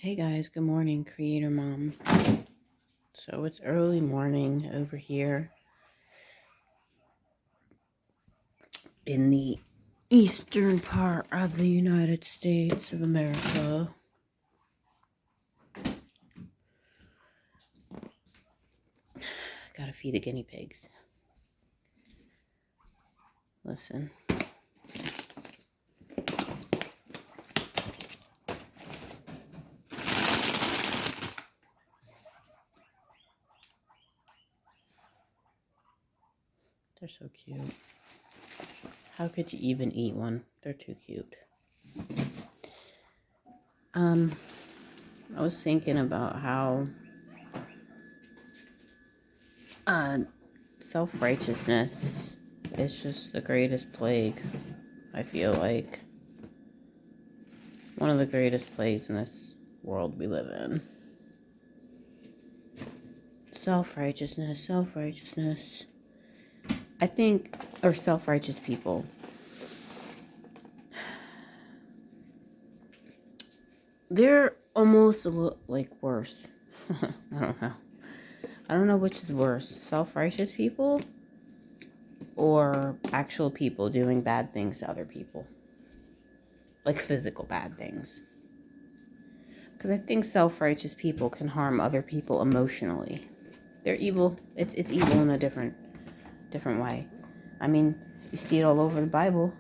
Hey guys, good morning, Creator Mom. So it's early morning over here in the eastern part of the United States of America. Gotta feed the guinea pigs. Listen. They're so cute. How could you even eat one? They're too cute. I was thinking about how self-righteousness is just the greatest plague. I feel like one of the greatest plagues in this world we live in. Self-righteousness, self-righteousness. I think, or self-righteous people. They're almost a little, like, worse. I don't know. I don't know which is worse. Self-righteous people or actual people doing bad things to other people. Like physical bad things. Because I think self-righteous people can harm other people emotionally. They're evil. It's evil in a different way. I mean, you see it all over the Bible.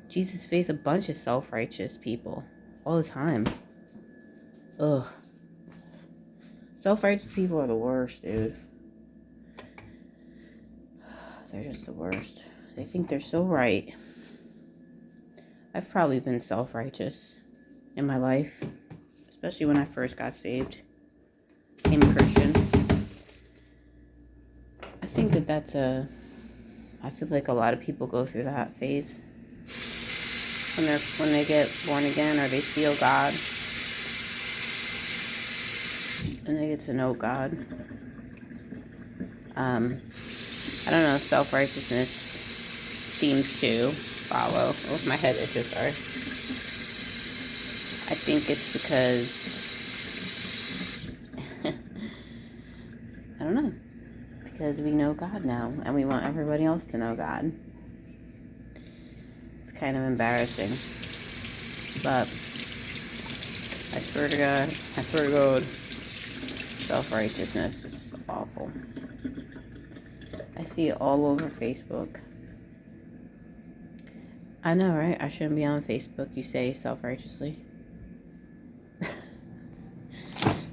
Jesus faced a bunch of self-righteous people all the time. Ugh. Self-righteous people are the worst, dude. They're just the worst. They think they're so right. I've probably been self-righteous in my life, especially when I first got saved, became a Christian. I think I feel like a lot of people go through that phase when they get born again or they feel God and they get to know God. I don't know, self-righteousness seems to follow. Oh, my head itches, sorry. I think it's because, I don't know, because we know God now and we want everybody else to know God. It's kind of embarrassing, but I swear to God, self-righteousness is awful. I see it all over Facebook. I know, right? I shouldn't be on Facebook, you say self-righteously.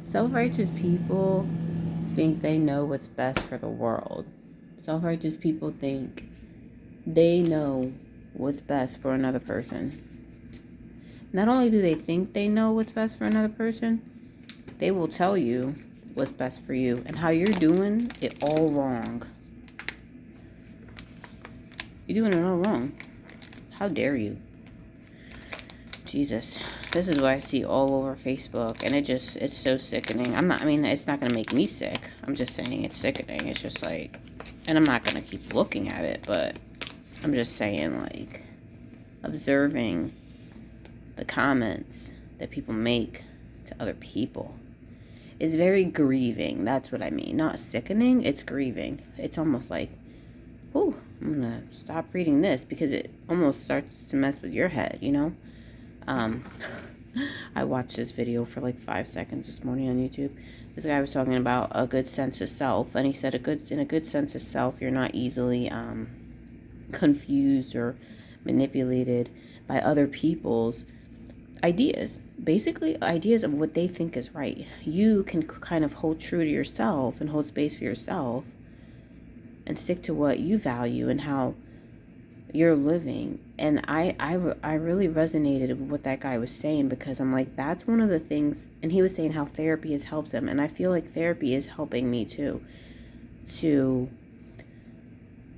Self-righteous people think they know what's best for the world. Self-righteous people think they know what's best for another person. Not only do they think they know what's best for another person, they will tell you what's best for you and how you're doing it all wrong. You're doing it all wrong. How dare you? Jesus. This is what I see all over Facebook, and it's so sickening. It's not going to make me sick. I'm just saying it's sickening. It's just like, and I'm not going to keep looking at it, but I'm just saying, like, observing the comments that people make to other people is very grieving. That's what I mean. Not sickening, it's grieving. It's almost like, ooh, I'm going to stop reading this because it almost starts to mess with your head, you know? I watched this video for like 5 seconds this morning on YouTube. This guy was talking about a good sense of self, and he said in a good sense of self, you're not easily confused or manipulated by other people's ideas. Basically, ideas of what they think is right. You can kind of hold true to yourself and hold space for yourself and stick to what you value and how you're living. And I really resonated with what that guy was saying, because I'm like, that's one of the things. And he was saying how therapy has helped him, and I feel like therapy is helping me too, to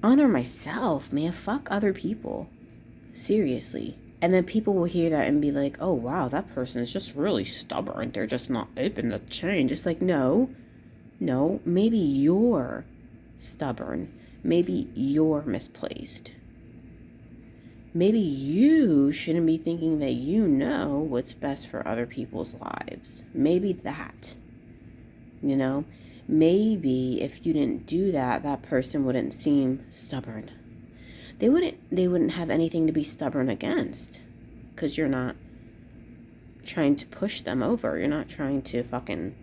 honor myself, man. Fuck other people, seriously. And then people will hear that and be like, oh wow, that person is just really stubborn, they're just not open to change. It's like, no, maybe you're stubborn, maybe you're misplaced. maybe you shouldn't be thinking that you know what's best for other people's lives. Maybe that, you know, maybe if you didn't do that, that person wouldn't seem stubborn. They wouldn't have anything to be stubborn against, because you're not trying to push them over. You're not trying to fucking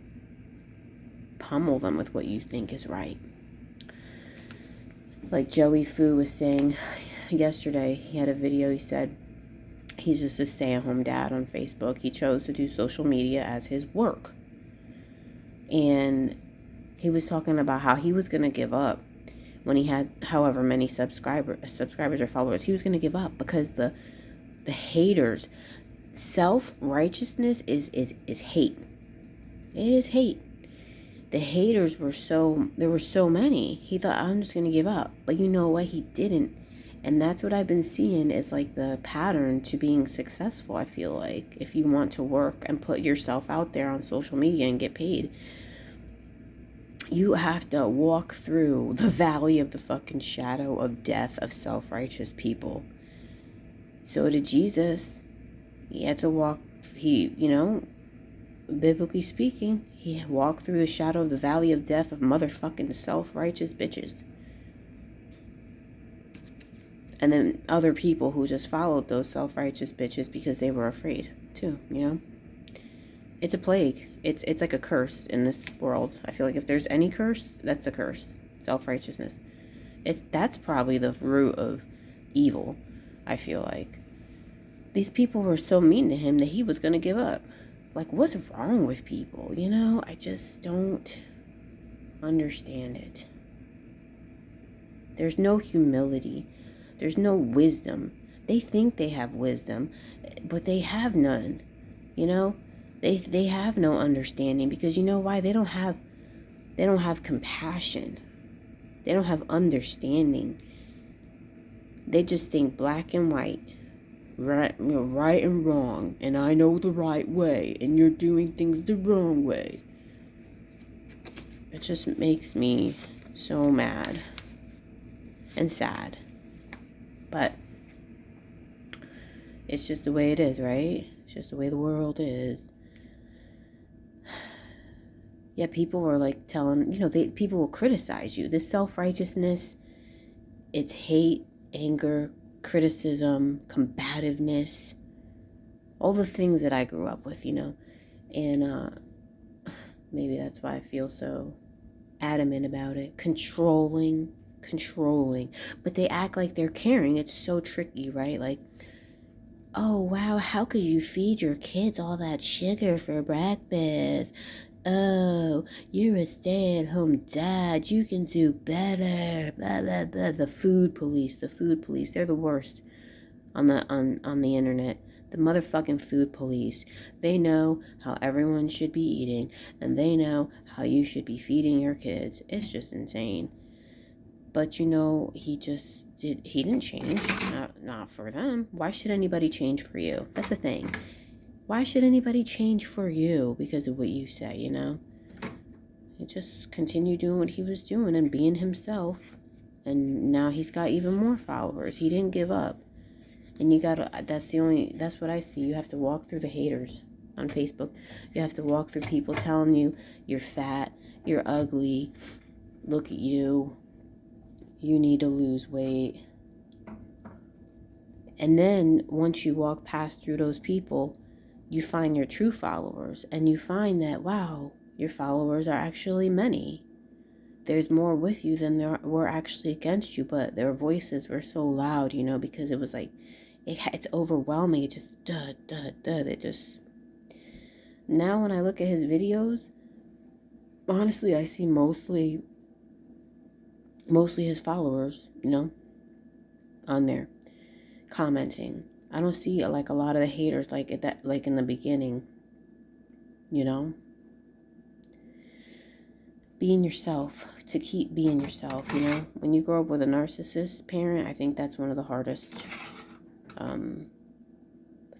pummel them with what you think is right. Like Joey Fu was saying yesterday, he had a video. He said he's just a stay-at-home dad on Facebook. He chose to do social media as his work. And he was talking about how he was going to give up when he had however many subscribers or followers. He was going to give up because the haters, self-righteousness is hate. It is hate. The haters there were so many. He thought, I'm just going to give up. But you know what? He didn't. And that's what I've been seeing is like the pattern to being successful, I feel like. If you want to work and put yourself out there on social media and get paid, you have to walk through the valley of the fucking shadow of death of self-righteous people. So did Jesus. He had to walk, biblically speaking, he walked through the shadow of the valley of death of motherfucking self-righteous bitches. And then other people who just followed those self-righteous bitches because they were afraid too, It's a plague. It's like a curse in this world. I feel like if there's any curse, that's a curse. Self-righteousness. That's probably the root of evil, I feel like. These people were so mean to him that he was going to give up. Like, what's wrong with people, I just don't understand it. There's no humility. There's no wisdom. They think they have wisdom, but they have none, They have no understanding because you know why? They don't have compassion. They don't have understanding. They just think black and white, right and wrong, and I know the right way, and you're doing things the wrong way. It just makes me so mad and sad. But it's just the way it is, right? It's just the way the world is. Yeah, people were like telling, people will criticize you. This self-righteousness, it's hate, anger, criticism, combativeness, all the things that I grew up with, and maybe that's why I feel so adamant about it. Controlling, but they act like they're caring. It's so tricky, right? Like, oh wow, how could you feed your kids all that sugar for breakfast? Oh, you're a stay-at-home dad. You can do better. Blah, blah, blah. The food police. They're the worst on the internet. The motherfucking food police. They know how everyone should be eating, and they know how you should be feeding your kids. It's just insane. But he didn't change. Not for them. Why should anybody change for you? That's the thing. Why should anybody change for you because of what you say, He just continued doing what he was doing and being himself. And now he's got even more followers. He didn't give up. And that's what I see. You have to walk through the haters on Facebook. You have to walk through people telling you you're fat, you're ugly, look at you, you need to lose weight. And then once you walk past through those people, you find your true followers, and you find that, wow, your followers are actually many. There's more with you than there were actually against you, but their voices were so loud, because it was like, it's overwhelming. It just, it just, now when I look at his videos, honestly, I see mostly his followers, on there, commenting. I don't see like a lot of the haters like in the beginning, Being yourself, to keep being yourself, When you grow up with a narcissist parent, I think that's one of the hardest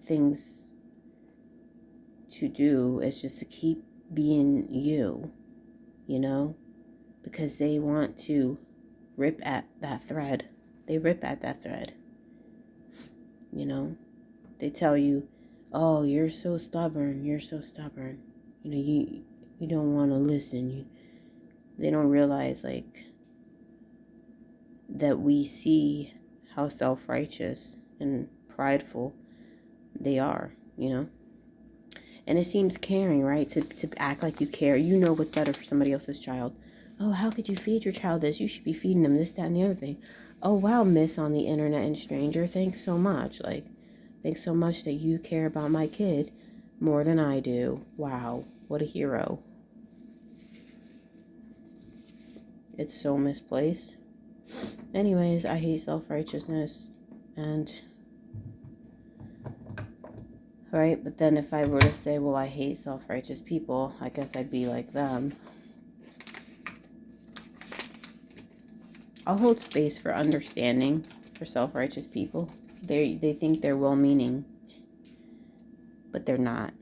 things to do is just to keep being you, because they want to rip at that thread. They rip at that thread. you know? They tell you, oh, you're so stubborn, you're so stubborn. You know, you don't want to listen. They don't realize, like, that we see how self-righteous and prideful they are, you know? And it seems caring, right? To act like you care. You know what's better for somebody else's child. Oh, how could you feed your child this? You should be feeding them this, that, and the other thing. Oh, wow, miss on the internet and stranger. Thanks so much. Like, thanks so much that you care about my kid more than I do. Wow, what a hero. It's so misplaced. Anyways, I hate self-righteousness. And, right? But then if I were to say, well, I hate self-righteous people, I guess I'd be like them. I'll hold space for understanding for self-righteous people. They think they're well-meaning, but they're not.